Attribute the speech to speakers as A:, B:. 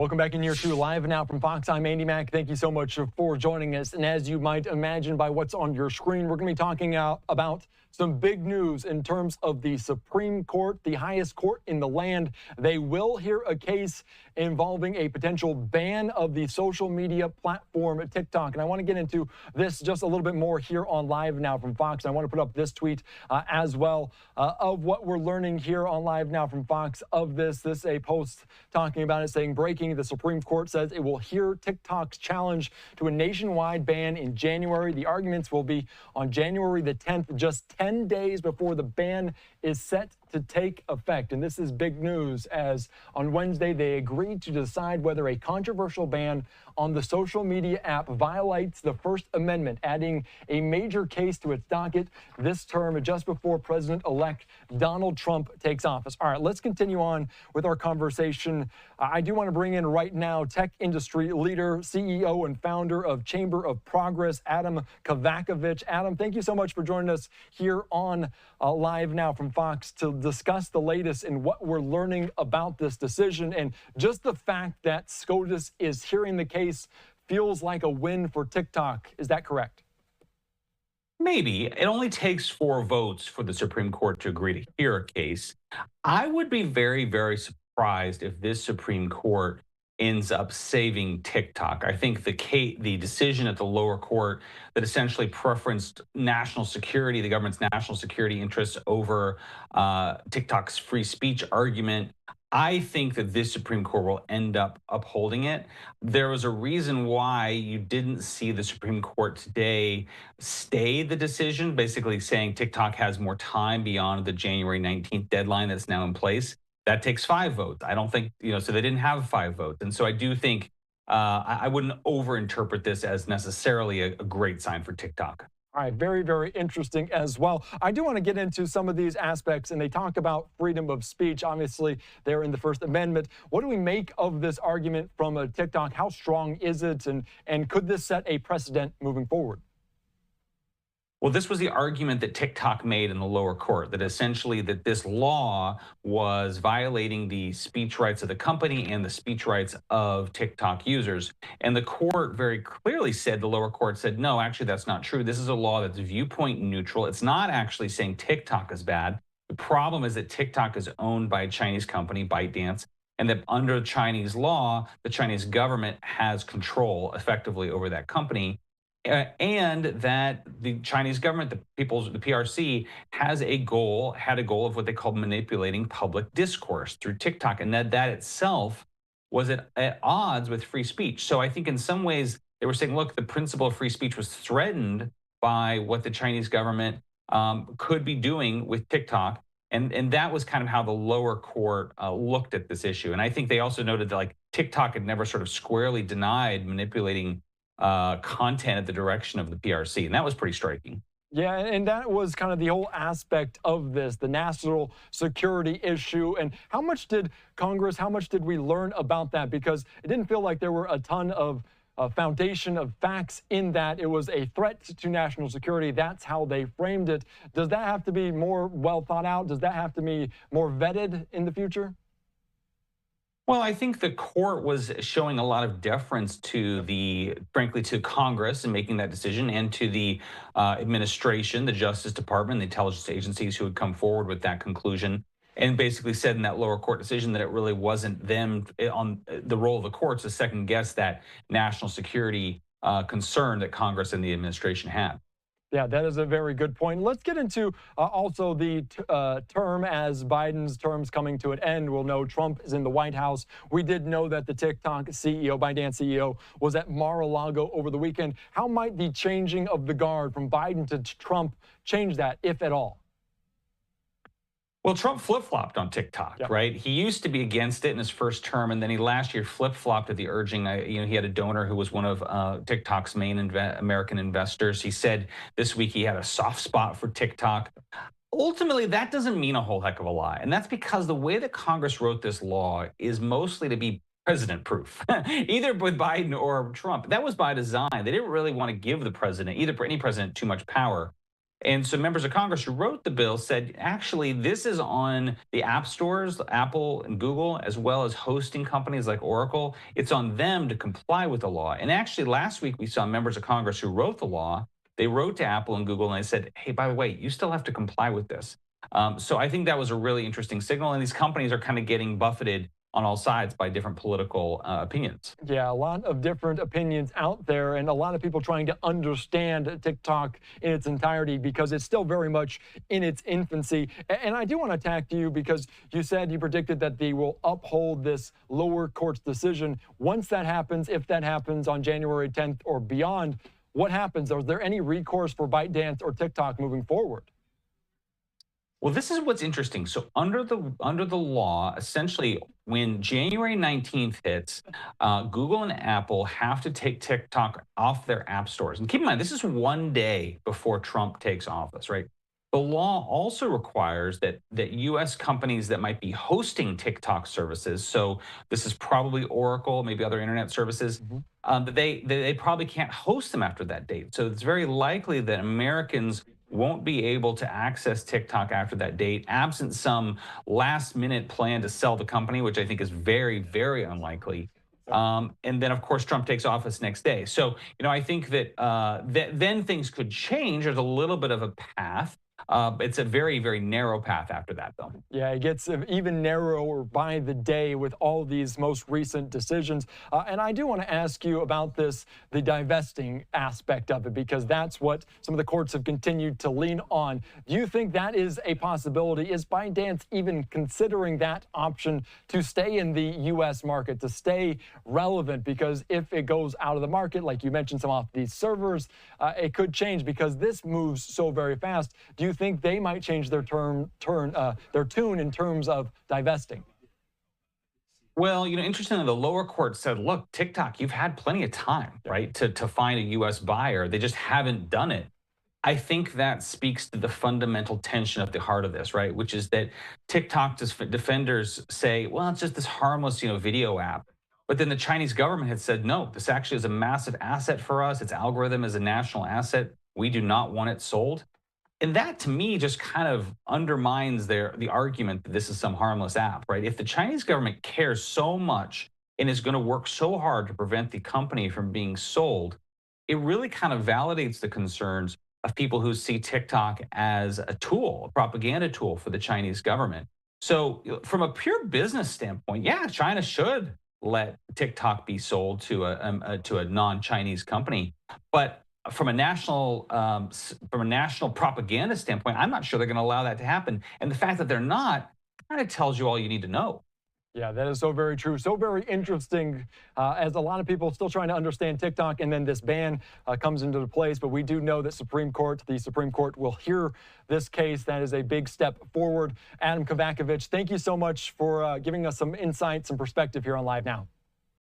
A: Welcome back in here to Live Now from Fox. I'm Andy Mack. Thank you so much for joining us. And as you might imagine by what's on your screen, we're going to be talking about some big news in terms of the Supreme Court, the highest court in the land. They will hear a case involving a potential ban of the social media platform TikTok. And I want to get into this just a little bit more here on Live Now from Fox. I want to put up this tweet as well of what we're learning here on Live Now from Fox of this. This is a post talking about it, saying breaking: the Supreme Court says it will hear TikTok's challenge to a nationwide ban in January. The arguments will be on January the 10th, just 10 days before the ban is set to take effect. And this is big news, as on Wednesday they agreed to decide whether a controversial ban on the social media app violates the First Amendment, adding a major case to its docket this term just before President-elect Donald Trump takes office. All right, let's continue on with our conversation. I do want to bring in right now tech industry leader, CEO and founder of Chamber of Progress, Adam Kovacevich. Adam, thank you so much for joining us here on Live Now from Fox to discuss the latest in what we're learning about this decision. And just the fact that SCOTUS is hearing the case feels like a win for TikTok. Is that correct?
B: Maybe. It only takes 4 votes for the Supreme Court to agree to hear a case. I would be very, very surprised if this Supreme Court ends up saving TikTok. I think the decision at the lower court that essentially preferenced national security, the government's national security interests over TikTok's free speech argument, I think that this Supreme Court will end up upholding it. There was a reason why you didn't see the Supreme Court today stay the decision, basically saying TikTok has more time beyond the January 19th deadline that's now in place. That takes 5 votes. I don't think, so they didn't have 5 votes. And so I do think I wouldn't overinterpret this as necessarily a great sign for TikTok.
A: All right, very, very interesting as well. I do want to get into some of these aspects, and they talk about freedom of speech. Obviously, they're in the First Amendment. What do we make of this argument from TikTok? How strong is it, and could this set a precedent moving forward?
B: Well, this was the argument that TikTok made in the lower court, that essentially that this law was violating the speech rights of the company and the speech rights of TikTok users. And the court very clearly said, the lower court said, no, actually, that's not true. This is a law that's viewpoint neutral. It's not actually saying TikTok is bad. The problem is that TikTok is owned by a Chinese company, ByteDance, and that under Chinese law, the Chinese government has control effectively over that company. And that the Chinese government, the PRC, had a goal of what they called manipulating public discourse through TikTok, and that itself was at odds with free speech. So I think in some ways they were saying, look, the principle of free speech was threatened by what the Chinese government could be doing with TikTok. And that was kind of how the lower court looked at this issue. And I think they also noted that like TikTok had never sort of squarely denied manipulating content at the direction of the PRC. And that was pretty striking.
A: Yeah, and that was kind of the whole aspect of this, the national security issue. And how much did Congress, how much did we learn about that? Because it didn't feel like there were a ton of foundation of facts in that. It was a threat to national security. That's how they framed it. Does that have to be more well thought out? Does that have to be more vetted in the future?
B: Well, I think the court was showing a lot of deference to frankly, to Congress in making that decision, and to the administration, the Justice Department, the intelligence agencies who had come forward with that conclusion, and basically said in that lower court decision that it really wasn't them on the role of the courts to second guess that national security concern that Congress and the administration had.
A: Yeah, that is a very good point. Let's get into also the term, as Biden's term's coming to an end. We'll know Trump is in the White House. We did know that the TikTok CEO, ByteDance CEO, was at Mar-a-Lago over the weekend. How might the changing of the guard from Biden to Trump change that, if at all?
B: Well, Trump flip-flopped on TikTok,
A: Yep.
B: right? He used to be against it in his first term, and then he last year flip-flopped at the urging. He had a donor who was one of TikTok's main American investors. He said this week he had a soft spot for TikTok. Ultimately, that doesn't mean a whole heck of a lot, and that's because the way that Congress wrote this law is mostly to be president-proof, either with Biden or Trump. That was by design. They didn't really want to give the president, any president, too much power. And so members of Congress who wrote the bill said, actually, this is on the app stores, Apple and Google, as well as hosting companies like Oracle. It's on them to comply with the law. And actually, last week, we saw members of Congress who wrote the law. They wrote to Apple and Google and they said, hey, by the way, you still have to comply with this. So I think that was a really interesting signal. And these companies are kind of getting buffeted on all sides by different political opinions.
A: Yeah, a lot of different opinions out there and a lot of people trying to understand TikTok in its entirety because it's still very much in its infancy. And I do want to attack you because you said you predicted that they will uphold this lower court's decision. Once that happens, if that happens on January 10th or beyond, what happens? Is there any recourse for ByteDance or TikTok moving forward?
B: Well, this is what's interesting. So under the law, essentially, when January 19th hits, Google and Apple have to take TikTok off their app stores. And keep in mind, this is one day before Trump takes office, right? The law also requires that U.S. companies that might be hosting TikTok services, so this is probably Oracle, maybe other internet services, that they probably can't host them after that date. So it's very likely that Americans won't be able to access TikTok after that date, absent some last-minute plan to sell the company, which I think is very, very unlikely. And then, of course, Trump takes office next day. So, I think that then things could change. There's a little bit of a path. It's a very, very narrow path after that, though.
A: Yeah, it gets even narrower by the day with all these most recent decisions. And I do want to ask you about the divesting aspect of it, because that's what some of the courts have continued to lean on. Do you think that is a possibility? Is ByteDance even considering that option to stay in the U.S. market, to stay relevant? Because if it goes out of the market, like you mentioned, some off these servers, it could change because this moves so very fast. Do you think they might change their tune in terms of divesting?
B: Well, interestingly, the lower court said, look, TikTok, you've had plenty of time, right, to find a U.S. buyer. They just haven't done it. I think that speaks to the fundamental tension at the heart of this, right, which is that TikTok defenders say, well, it's just this harmless, video app. But then the Chinese government had said, no, this actually is a massive asset for us. Its algorithm is a national asset. We do not want it sold. And that, to me, just kind of undermines the argument that this is some harmless app, right? If the Chinese government cares so much and is going to work so hard to prevent the company from being sold, it really kind of validates the concerns of people who see TikTok as a tool, a propaganda tool for the Chinese government. So from a pure business standpoint, yeah, China should let TikTok be sold to a non-Chinese company. But from a national propaganda standpoint, I'm not sure they're going to allow that to happen. And the fact that they're not kind of tells you all you need to know.
A: Yeah, that is so very true. So very interesting, as a lot of people still trying to understand TikTok, and then this ban comes into place. But we do know that the Supreme Court will hear this case. That is a big step forward. Adam Kovacevich, thank you so much for giving us some insights and perspective here on Live Now.